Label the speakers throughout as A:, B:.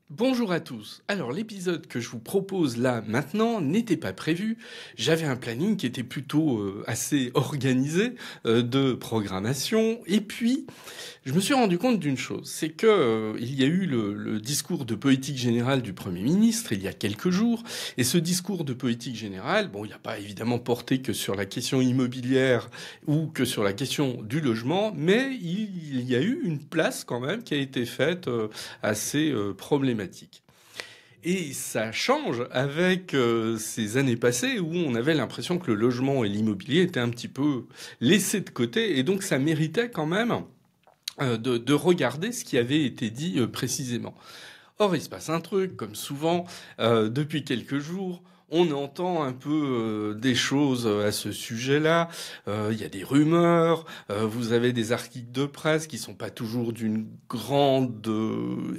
A: Bonjour à tous. Alors l'épisode que je vous propose là maintenant n'était pas prévu. J'avais un planning qui était plutôt assez organisé de programmation. Et puis je me suis rendu compte d'une chose, c'est que il y a eu le discours de politique générale du Premier ministre il y a quelques jours. Et ce discours de politique générale, bon, il n'a pas évidemment porté que sur la question immobilière ou que sur la question du logement, mais il y a eu une place quand même qui a été faite assez problématique. Et ça change avec ces années passées où on avait l'impression que le logement et l'immobilier étaient un petit peu laissés de côté. Et donc ça méritait quand même de regarder ce qui avait été dit précisément. Or, il se passe un truc, comme souvent, depuis quelques jours. On entend un peu des choses à ce sujet-là. Il y a des rumeurs. Vous avez des articles de presse qui sont pas toujours d'une grande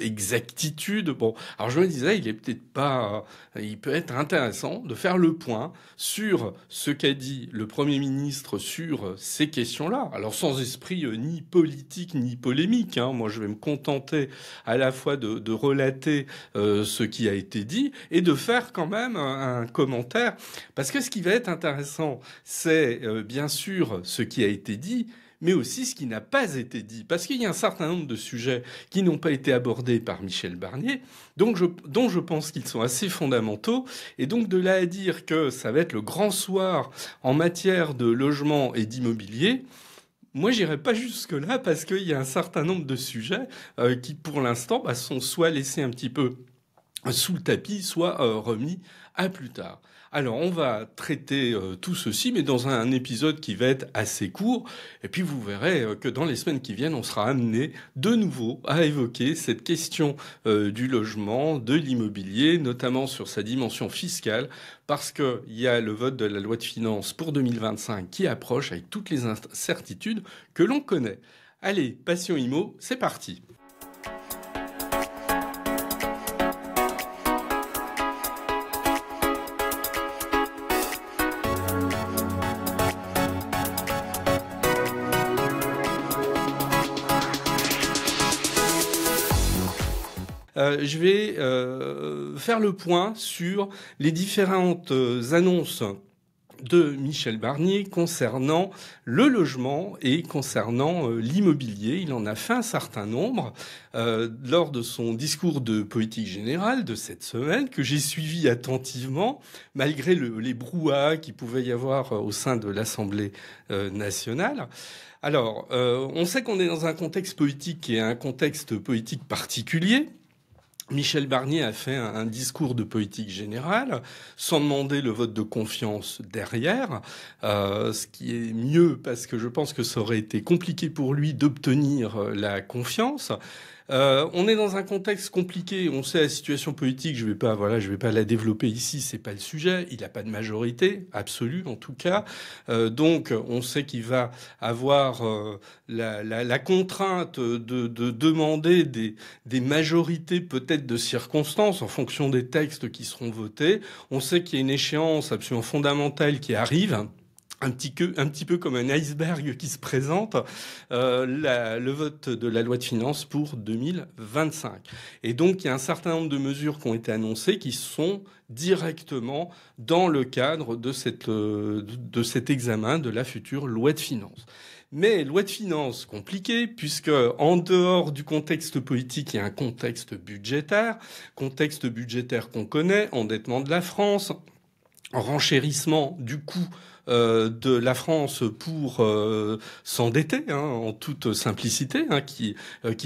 A: exactitude. Bon, alors je me disais, il est peut-être pas. Il peut être intéressant de faire le point sur ce qu'a dit le Premier ministre sur ces questions-là. Alors sans esprit ni politique ni polémique. Hein. Moi, je vais me contenter à la fois de relater ce qui a été dit et de faire quand même un commentaire. Parce que ce qui va être intéressant, c'est bien sûr ce qui a été dit, mais aussi ce qui n'a pas été dit. Parce qu'il y a un certain nombre de sujets qui n'ont pas été abordés par Michel Barnier, dont je pense qu'ils sont assez fondamentaux. Et donc de là à dire que ça va être le grand soir en matière de logement et d'immobilier, moi, j'irai pas jusque-là parce qu'il y a un certain nombre de sujets qui, pour l'instant, sont soit laissés un petit peu sous le tapis, soit remis à plus tard. Alors, on va traiter tout ceci, mais dans un épisode qui va être assez court. Et puis, vous verrez que dans les semaines qui viennent, on sera amené de nouveau à évoquer cette question du logement, de l'immobilier, notamment sur sa dimension fiscale, parce qu'il y a le vote de la loi de finances pour 2025 qui approche avec toutes les incertitudes que l'on connaît. Allez, Passion Immo, c'est parti. Je vais faire le point sur les différentes annonces de Michel Barnier concernant le logement et concernant l'immobilier. Il en a fait un certain nombre lors de son discours de politique générale de cette semaine que j'ai suivi attentivement malgré les brouhahas qu'il pouvait y avoir au sein de l'Assemblée nationale. Alors, on sait qu'on est dans un contexte politique qui est un contexte politique particulier. Michel Barnier a fait un discours de politique générale sans demander le vote de confiance derrière, ce qui est mieux parce que je pense que ça aurait été compliqué pour lui d'obtenir la confiance. On est dans un contexte compliqué. On sait la situation politique. Je vais pas la développer ici. C'est pas le sujet. Il n'a pas de majorité absolue, en tout cas. Donc, on sait qu'il va avoir la contrainte de demander des majorités peut-être de circonstances en fonction des textes qui seront votés. On sait qu'il y a une échéance absolument fondamentale qui arrive. Un petit peu comme un iceberg qui se présente, le vote de la loi de finances pour 2025. Et donc, il y a un certain nombre de mesures qui ont été annoncées qui sont directement dans le cadre de cet examen de la future loi de finances. Mais loi de finances compliquée, puisque en dehors du contexte politique, il y a un contexte budgétaire qu'on connaît, endettement de la France, renchérissement du coût de la France pour s'endetter, en toute simplicité, qui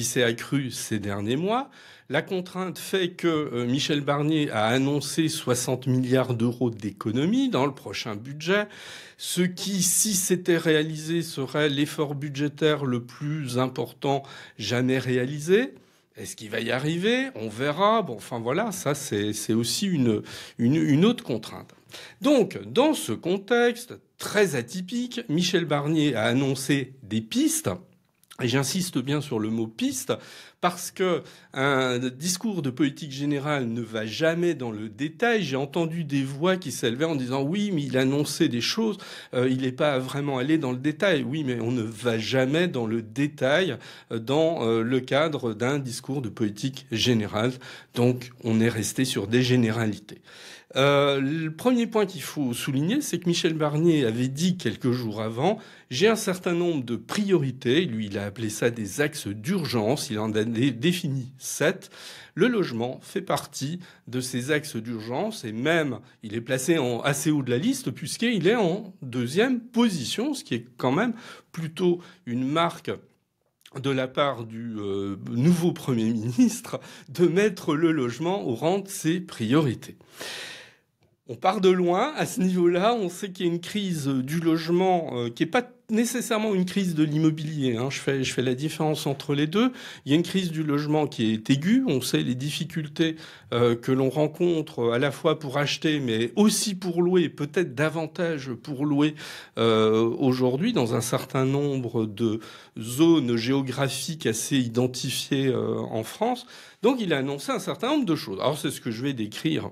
A: s'est accrue ces derniers mois. La contrainte fait que Michel Barnier a annoncé 60 milliards d'euros d'économies dans le prochain budget, ce qui, si c'était réalisé, serait l'effort budgétaire le plus important jamais réalisé. Est-ce qu'il va y arriver? On verra. Bon, enfin voilà, ça c'est aussi une autre contrainte. Donc, dans ce contexte très atypique, Michel Barnier a annoncé des pistes, et j'insiste bien sur le mot piste, parce que un discours de politique générale ne va jamais dans le détail. J'ai entendu des voix qui s'élevaient en disant oui, mais il annonçait des choses, il n'est pas vraiment allé dans le détail. Oui, mais on ne va jamais dans le détail dans le cadre d'un discours de politique générale. Donc, on est resté sur des généralités. Le premier point qu'il faut souligner, c'est que Michel Barnier avait dit quelques jours avant, j'ai un certain nombre de priorités. Lui, il a appelé ça des axes d'urgence. Il en a défini 7. Le logement fait partie de ces axes d'urgence et même, il est placé assez haut de la liste puisqu'il est en deuxième position, ce qui est quand même plutôt une marque de la part du nouveau Premier ministre de mettre le logement au rang de ses priorités. On part de loin à ce niveau-là. On sait qu'il y a une crise du logement qui n'est pas nécessairement une crise de l'immobilier. Je fais la différence entre les deux. Il y a une crise du logement qui est aiguë. On sait les difficultés que l'on rencontre à la fois pour acheter, mais aussi pour louer, peut-être davantage pour louer aujourd'hui dans un certain nombre de zones géographiques assez identifiées en France. Donc il a annoncé un certain nombre de choses. Alors c'est ce que je vais décrire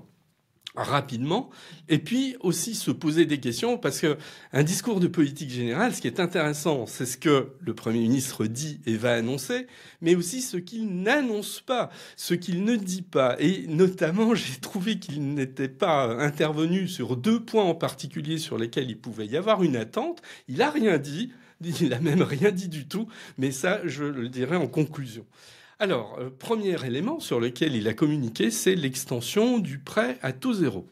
A: rapidement, et puis aussi se poser des questions, parce que un discours de politique générale, ce qui est intéressant, c'est ce que le Premier ministre dit et va annoncer, mais aussi ce qu'il n'annonce pas, ce qu'il ne dit pas. Et notamment, j'ai trouvé qu'il n'était pas intervenu sur 2 points en particulier sur lesquels il pouvait y avoir une attente. Il a rien dit, il a même rien dit du tout, mais ça, je le dirai en conclusion. Alors, premier élément sur lequel il a communiqué, c'est l'extension du prêt à taux zéro.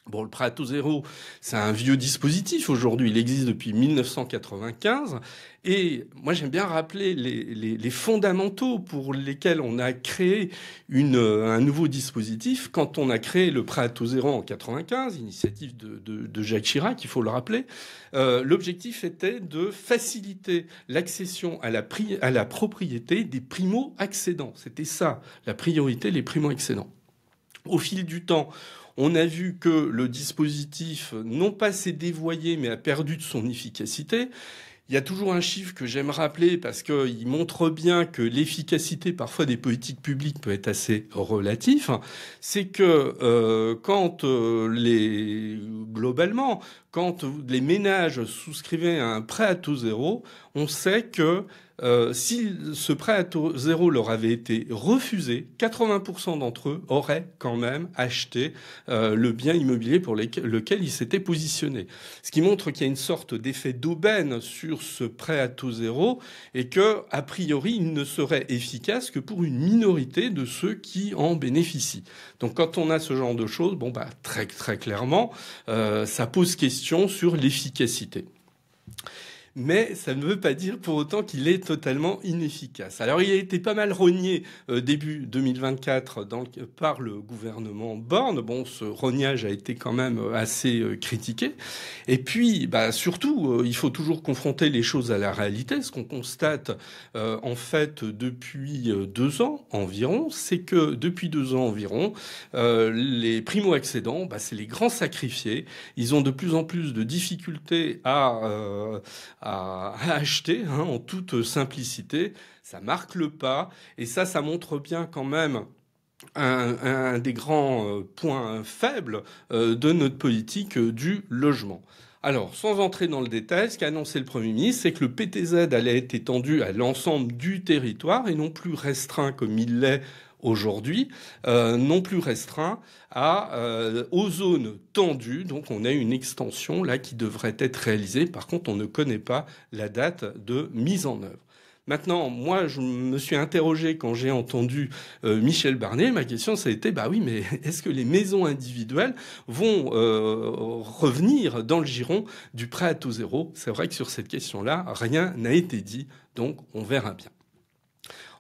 A: Bon, le prêt à taux zéro, c'est un vieux dispositif. Aujourd'hui, il existe depuis 1995. Et moi, j'aime bien rappeler les fondamentaux pour lesquels on a créé un nouveau dispositif. Quand on a créé le prêt à taux zéro en 95, initiative de Jacques Chirac, il faut le rappeler, l'objectif était de faciliter l'accession à la propriété des primo-accédants. C'était ça, la priorité, les primo-accédants. Au fil du temps, on a vu que le dispositif, non pas s'est dévoyé, mais a perdu de son efficacité. Il y a toujours un chiffre que j'aime rappeler parce qu'il montre bien que l'efficacité parfois des politiques publiques peut être assez relative. C'est que globalement, quand les ménages souscrivaient à un prêt à taux zéro, on sait que si ce prêt à taux zéro leur avait été refusé, 80% d'entre eux auraient quand même acheté le bien immobilier pour lequel ils s'étaient positionnés. Ce qui montre qu'il y a une sorte d'effet d'aubaine sur ce prêt à taux zéro et que, a priori, il ne serait efficace que pour une minorité de ceux qui en bénéficient. Donc, quand on a ce genre de choses, très très clairement, ça pose question sur l'efficacité. Mais ça ne veut pas dire pour autant qu'il est totalement inefficace. Alors il a été pas mal rogné début 2024 par le gouvernement Borne. Bon, ce rognage a été quand même assez critiqué. Et puis, surtout, il faut toujours confronter les choses à la réalité. Ce qu'on constate en fait depuis 2 ans environ, c'est que depuis 2 ans environ, les primo-accédants, c'est les grands sacrifiés. Ils ont de plus en plus de difficultés à acheter en toute simplicité. Ça marque le pas et ça montre bien quand même un des grands points faibles de notre politique du logement. Alors, sans entrer dans le détail, ce qu'a annoncé le Premier ministre, c'est que le PTZ allait être étendu à l'ensemble du territoire et non plus restreint comme il l'est aujourd'hui, non plus restreint aux zones tendues. Donc on a une extension là qui devrait être réalisée. Par contre, on ne connaît pas la date de mise en œuvre. Maintenant, moi, je me suis interrogé quand j'ai entendu Michel Barnier. Ma question, ça a été, oui, mais est-ce que les maisons individuelles vont revenir dans le giron du prêt à taux zéro? C'est vrai que sur cette question-là, rien n'a été dit, donc on verra bien.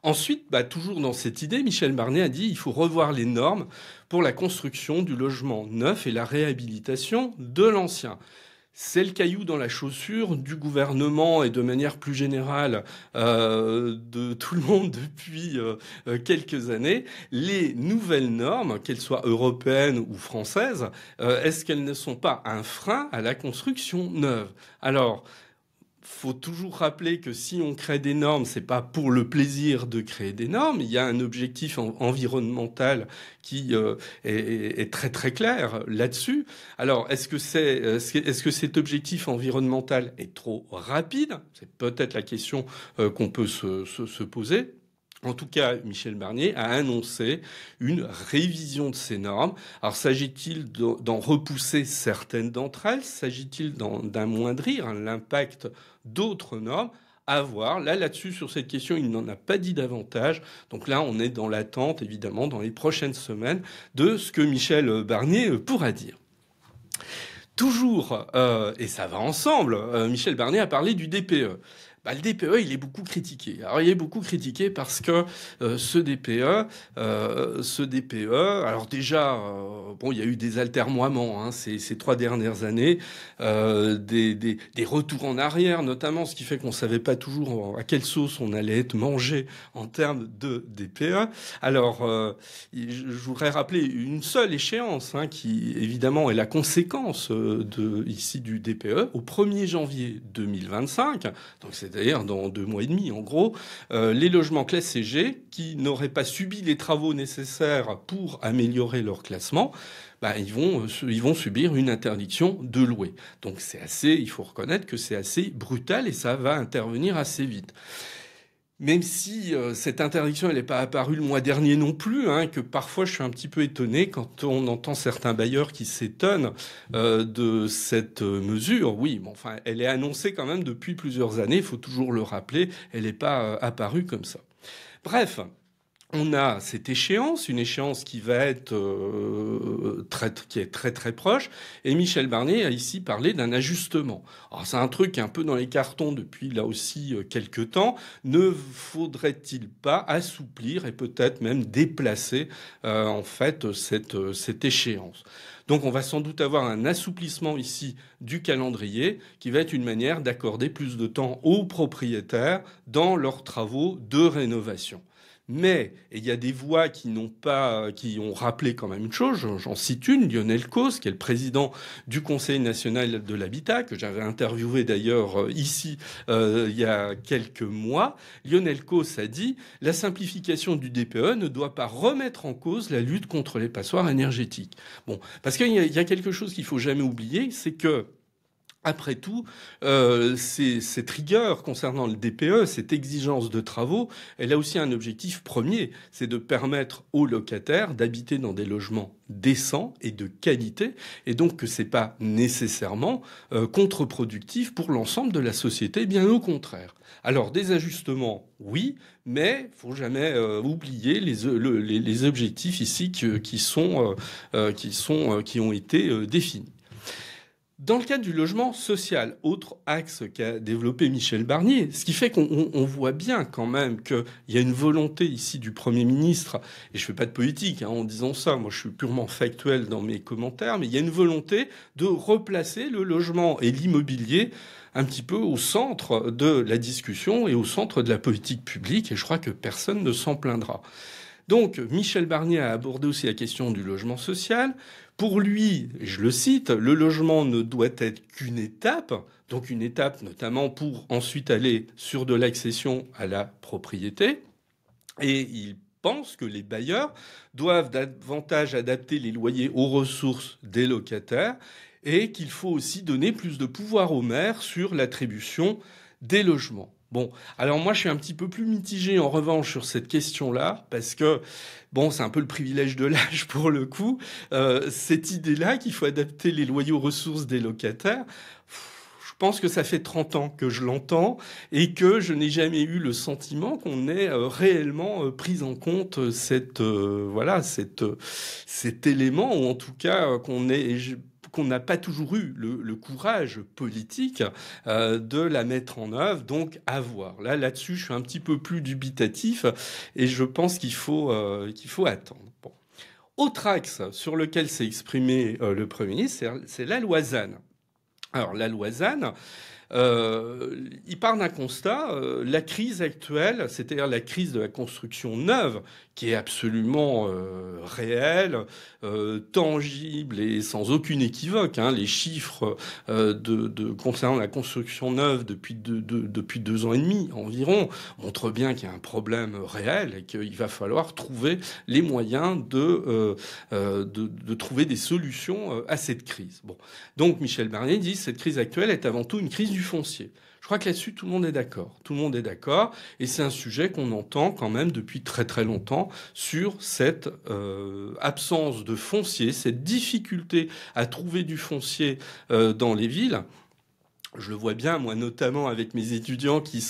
A: Ensuite, toujours dans cette idée, Michel Barnier a dit qu'il faut revoir les normes pour la construction du logement neuf et la réhabilitation de l'ancien. C'est le caillou dans la chaussure du gouvernement et de manière plus générale de tout le monde depuis quelques années. Les nouvelles normes, qu'elles soient européennes ou françaises, est-ce qu'elles ne sont pas un frein à la construction neuve? Alors, faut toujours rappeler que si on crée des normes, c'est pas pour le plaisir de créer des normes. Il y a un objectif environnemental qui est très très clair là-dessus. Alors, est-ce que cet objectif environnemental est trop rapide? C'est peut-être la question qu'on peut se poser. En tout cas, Michel Barnier a annoncé une révision de ces normes. Alors, s'agit-il d'en repousser certaines d'entre elles? S'agit-il d'amoindrir l'impact d'autres normes? À voir. Là-dessus, sur cette question, il n'en a pas dit davantage. Donc là, on est dans l'attente, évidemment, dans les prochaines semaines, de ce que Michel Barnier pourra dire. Toujours, et ça va ensemble, Michel Barnier a parlé du DPE. Le DPE, il est beaucoup critiqué. Alors, il est beaucoup critiqué parce que ce DPE, alors déjà, bon, il y a eu des altermoiements ces 3 dernières années, des retours en arrière, notamment, ce qui fait qu'on savait pas toujours à quelle sauce on allait être mangé en termes de DPE. Alors, je voudrais rappeler une seule échéance, qui évidemment est la conséquence ici du DPE, au 1er janvier 2025. Donc, c'est-à-dire dans 2 mois et demi, en gros, les logements classés G qui n'auraient pas subi les travaux nécessaires pour améliorer leur classement, ils vont subir une interdiction de louer. Donc il faut reconnaître que c'est assez brutal et ça va intervenir assez vite. Même si cette interdiction elle n'est pas apparue le mois dernier non plus, que parfois je suis un petit peu étonné quand on entend certains bailleurs qui s'étonnent de cette mesure. Oui, bon, enfin, elle est annoncée quand même depuis plusieurs années, il faut toujours le rappeler, elle n'est pas apparue comme ça. Bref. On a cette échéance, une échéance qui va être qui est très très proche, et Michel Barnier a ici parlé d'un ajustement. Alors c'est un truc un peu dans les cartons depuis là aussi quelques temps. Ne faudrait-il pas assouplir et peut-être même déplacer en fait cette échéance? Donc on va sans doute avoir un assouplissement ici du calendrier qui va être une manière d'accorder plus de temps aux propriétaires dans leurs travaux de rénovation. Mais il y a des voix qui ont rappelé quand même une chose. J'en cite une, Lionel Causse, qui est le président du Conseil national de l'habitat, que j'avais interviewé d'ailleurs ici il y a quelques mois. Lionel Causse a dit « La simplification du DPE ne doit pas remettre en cause la lutte contre les passoires énergétiques ». Bon, parce qu'il y a quelque chose qu'il faut jamais oublier, c'est que après tout, cette rigueur concernant le DPE, cette exigence de travaux, elle a aussi un objectif premier, c'est de permettre aux locataires d'habiter dans des logements décents et de qualité, et donc que c'est pas nécessairement contre-productif pour l'ensemble de la société, bien au contraire. Alors des ajustements, oui, mais faut jamais oublier les objectifs ici qui ont été définis. Dans le cadre du logement social, autre axe qu'a développé Michel Barnier, ce qui fait qu'on voit bien quand même qu'il y a une volonté ici du Premier ministre, et je fais pas de politique en disant ça, moi je suis purement factuel dans mes commentaires, mais il y a une volonté de replacer le logement et l'immobilier un petit peu au centre de la discussion et au centre de la politique publique, et je crois que personne ne s'en plaindra. Donc, Michel Barnier a abordé aussi la question du logement social. Pour lui, je le cite, le logement ne doit être qu'une étape, donc une étape notamment pour ensuite aller sur de l'accession à la propriété. Et il pense que les bailleurs doivent davantage adapter les loyers aux ressources des locataires et qu'il faut aussi donner plus de pouvoir aux maires sur l'attribution des logements. Bon, alors moi je suis un petit peu plus mitigé en revanche sur cette question-là, parce que, bon, c'est un peu le privilège de l'âge pour le coup, cette idée-là qu'il faut adapter les loyers aux ressources des locataires, je pense que ça fait 30 ans que je l'entends et que je n'ai jamais eu le sentiment qu'on ait réellement pris en compte cet élément, ou en tout cas qu'on n'a pas toujours eu le courage politique de la mettre en œuvre, donc à voir. Là-dessus, je suis un petit peu plus dubitatif et je pense qu'il faut attendre. Bon. Autre axe sur lequel s'est exprimé le Premier ministre, c'est la loi ZAN. Alors la loi ZAN, il part d'un constat, la crise actuelle, c'est-à-dire la crise de la construction neuve, qui est absolument réel, tangible et sans aucune équivoque. Hein. Les chiffres concernant la construction neuve depuis 2 ans et demi environ montrent bien qu'il y a un problème réel et qu'il va falloir trouver les moyens de trouver des solutions à cette crise. Bon. Donc Michel Barnier dit que cette crise actuelle est avant tout une crise du foncier. Je crois que là-dessus, tout le monde est d'accord. Tout le monde est d'accord. Et c'est un sujet qu'on entend quand même depuis très très longtemps sur cette absence de foncier, cette difficulté à trouver du foncier dans les villes. Je le vois bien, moi, notamment avec mes étudiants qui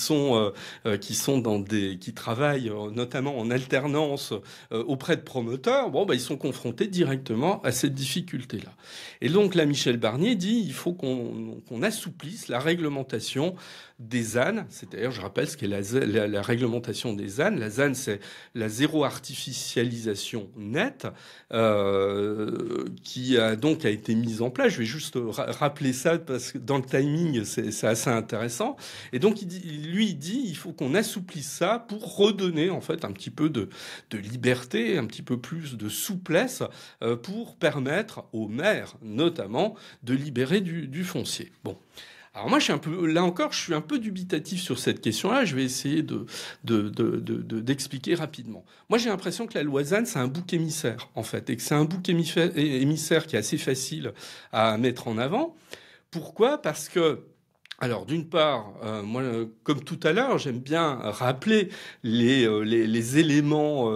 A: travaillent notamment en alternance auprès de promoteurs. Bon, ils sont confrontés directement à cette difficulté-là. Et donc là, Michel Barnier dit il faut qu'on assouplisse la réglementation des ZAN. C'est-à-dire, je rappelle ce qu'est la réglementation des ZAN. La ZAN, c'est la zéro artificialisation nette, qui a été mise en place. Je vais juste rappeler ça parce que dans le timing, c'est assez intéressant. Et donc, il dit, il faut qu'on assouplisse ça pour redonner, en fait, un petit peu de liberté, un petit peu plus de souplesse, pour permettre aux maires, notamment, de libérer du foncier. Bon. Alors moi, je suis un peu dubitatif sur cette question-là. Je vais essayer d'expliquer rapidement. Moi, j'ai l'impression que la loi ZAN, c'est un bouc émissaire, en fait, et que c'est un bouc émissaire qui est assez facile à mettre en avant. Pourquoi ? Parce que, alors, d'une part, moi, comme tout à l'heure, j'aime bien rappeler les éléments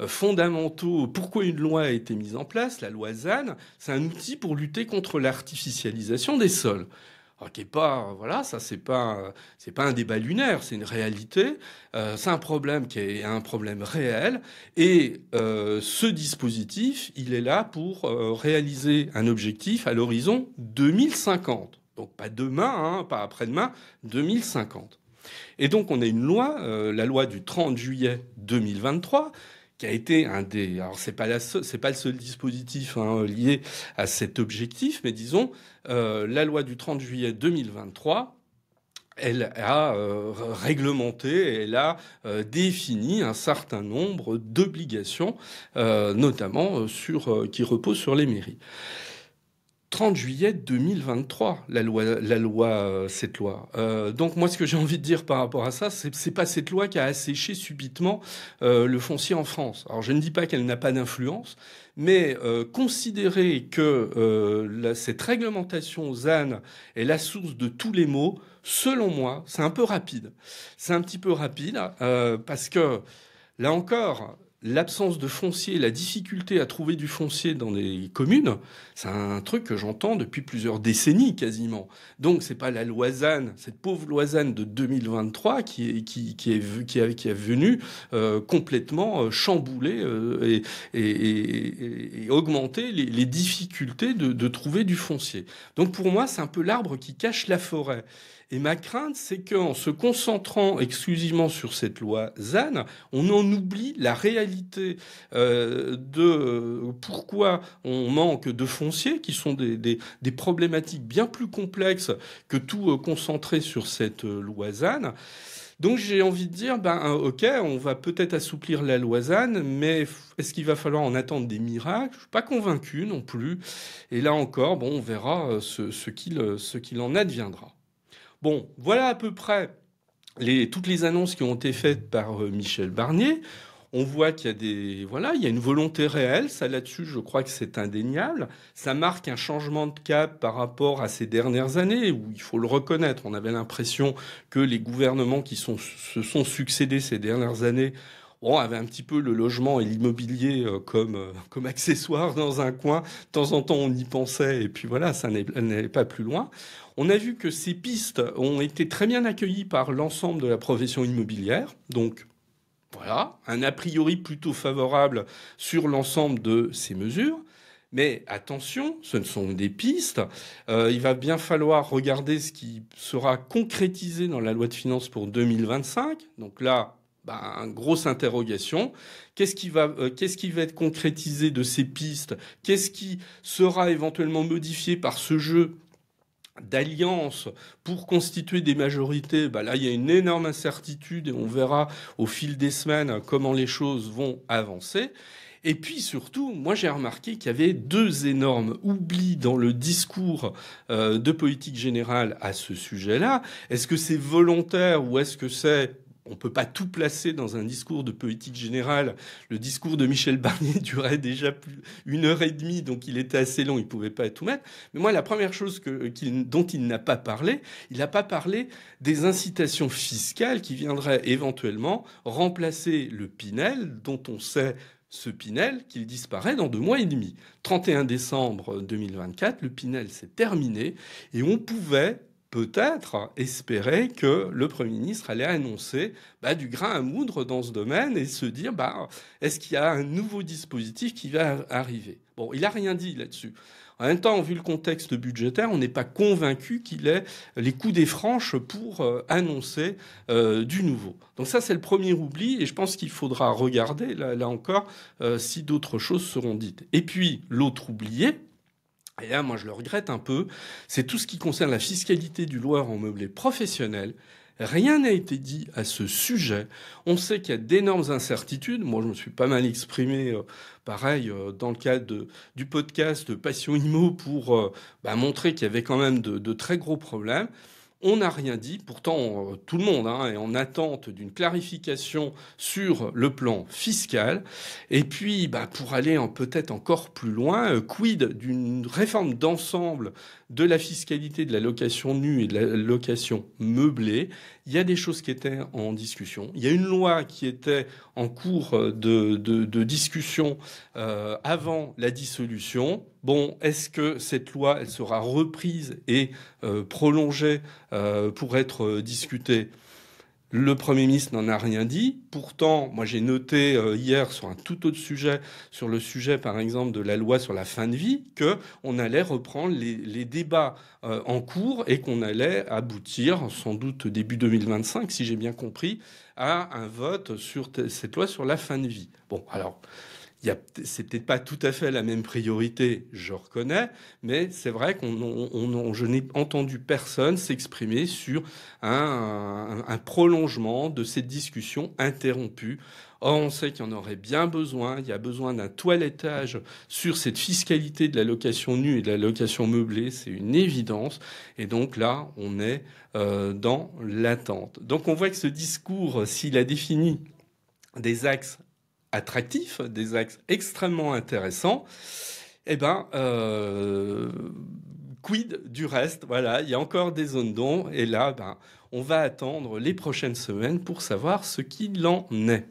A: fondamentaux. Pourquoi une loi a été mise en place ? La loi ZAN, c'est un outil pour lutter contre l'artificialisation des sols. Alors, qui est pas, voilà, ça c'est pas un débat lunaire, c'est une réalité. C'est un problème qui est un problème réel. Et ce dispositif, il est là pour réaliser un objectif à l'horizon 2050. Donc pas demain, hein, pas après-demain, 2050. Et donc on a une loi, la loi du 30 juillet 2023, qui a été alors c'est pas le seul dispositif lié à cet objectif, mais disons, la loi du 30 juillet 2023, elle a réglementé, elle a défini un certain nombre d'obligations, notamment qui reposent sur les mairies. 30 juillet 2023, cette loi. Donc moi, ce que j'ai envie de dire par rapport à ça, c'est pas cette loi qui a asséché subitement le foncier en France. Alors je ne dis pas qu'elle n'a pas d'influence, mais considérer que cette réglementation ZAN est la source de tous les maux, selon moi, c'est un peu rapide. C'est un petit peu rapide parce que, là encore, l'absence de foncier, la difficulté à trouver du foncier dans les communes, c'est un truc que j'entends depuis plusieurs décennies quasiment. Donc c'est pas la loi ZAN, cette pauvre loi ZAN de 2023 qui est venue complètement chambouler et augmenter les difficultés de trouver du foncier. Donc pour moi, c'est un peu l'arbre qui cache la forêt. Et ma crainte, c'est qu'en se concentrant exclusivement sur cette loi ZAN, on en oublie la réalité de pourquoi on manque de foncier, qui sont des problématiques bien plus complexes que tout concentré sur cette loi ZAN. Donc j'ai envie de dire, ok, on va peut-être assouplir la loi ZAN, mais est-ce qu'il va falloir en attendre des miracles ? Je suis pas convaincu non plus. Et là encore, on verra ce qu'il en adviendra. Bon, voilà à peu près toutes les annonces qui ont été faites par Michel Barnier. On voit qu'il y a il y a une volonté réelle. Ça, là-dessus, je crois que c'est indéniable. Ça marque un changement de cap par rapport à ces dernières années où, il faut le reconnaître, on avait l'impression que les gouvernements qui se sont succédés ces dernières années avaient un petit peu le logement et l'immobilier comme accessoire dans un coin. De temps en temps, on y pensait et puis voilà, ça n'allait pas plus loin. On a vu que ces pistes ont été très bien accueillies par l'ensemble de la profession immobilière. Donc, voilà, un a priori plutôt favorable sur l'ensemble de ces mesures. Mais attention, ce ne sont des pistes. Il va bien falloir regarder ce qui sera concrétisé dans la loi de finances pour 2025. Donc là, grosse interrogation. Qu'est-ce qui va être concrétisé de ces pistes ? Qu'est-ce qui sera éventuellement modifié par ce jeu d'alliances pour constituer des majorités, bah là, il y a une énorme incertitude et on verra au fil des semaines comment les choses vont avancer. Et puis surtout, moi j'ai remarqué qu'il y avait deux énormes oublis dans le discours de politique générale à ce sujet-là. Est-ce que c'est volontaire ou est-ce que c'est... On ne peut pas tout placer dans un discours de politique générale. Le discours de Michel Barnier durait déjà plus 1 heure et demie, donc il était assez long, il ne pouvait pas tout mettre. Mais moi, la première chose dont il n'a pas parlé, il n'a pas parlé des incitations fiscales qui viendraient éventuellement remplacer le Pinel, dont on sait ce Pinel qu'il disparaît dans 2 mois et demi. 31 décembre 2024, le Pinel s'est terminé et on pouvait peut-être espérer que le Premier ministre allait annoncer du grain à moudre dans ce domaine et se dire est-ce qu'il y a un nouveau dispositif qui va arriver. Bon, il n'a rien dit là-dessus. En même temps, vu le contexte budgétaire, on n'est pas convaincu qu'il ait les coups des franches pour annoncer du nouveau. Donc ça, c'est le premier oubli et je pense qu'il faudra regarder, là encore, si d'autres choses seront dites. Et puis, l'autre oublié, et là, moi, je le regrette un peu, c'est tout ce qui concerne la fiscalité du loueur en meublé professionnel. Rien n'a été dit à ce sujet. On sait qu'il y a d'énormes incertitudes. Moi, je me suis pas mal exprimé, pareil, dans le cadre du podcast Passion Immo pour montrer qu'il y avait quand même de très gros problèmes. On n'a rien dit. Pourtant, tout le monde est en attente d'une clarification sur le plan fiscal. Et puis, pour aller peut-être encore plus loin, quid d'une réforme d'ensemble de la fiscalité de la location nue et de la location meublée. Il y a des choses qui étaient en discussion. Il y a une loi qui était en cours de discussion avant la dissolution. Bon, est-ce que cette loi, elle sera reprise et prolongée pour être discutée? Le Premier ministre n'en a rien dit. Pourtant, moi j'ai noté hier sur un tout autre sujet, sur le sujet par exemple de la loi sur la fin de vie, qu'on allait reprendre les débats en cours et qu'on allait aboutir, sans doute début 2025, si j'ai bien compris, à un vote sur cette loi sur la fin de vie. Bon, alors... c'est peut-être pas tout à fait la même priorité, je reconnais, mais c'est vrai je n'ai entendu personne s'exprimer sur un prolongement de cette discussion interrompue. Or, on sait qu'il y en aurait bien besoin. Il y a besoin d'un toilettage sur cette fiscalité de la location nue et de la location meublée. C'est une évidence. Et donc là, on est dans l'attente. Donc on voit que ce discours, s'il a défini des axes attractifs, des axes extrêmement intéressants, quid du reste? Voilà, il y a encore des zones d'ombre et là, on va attendre les prochaines semaines pour savoir ce qu'il en est.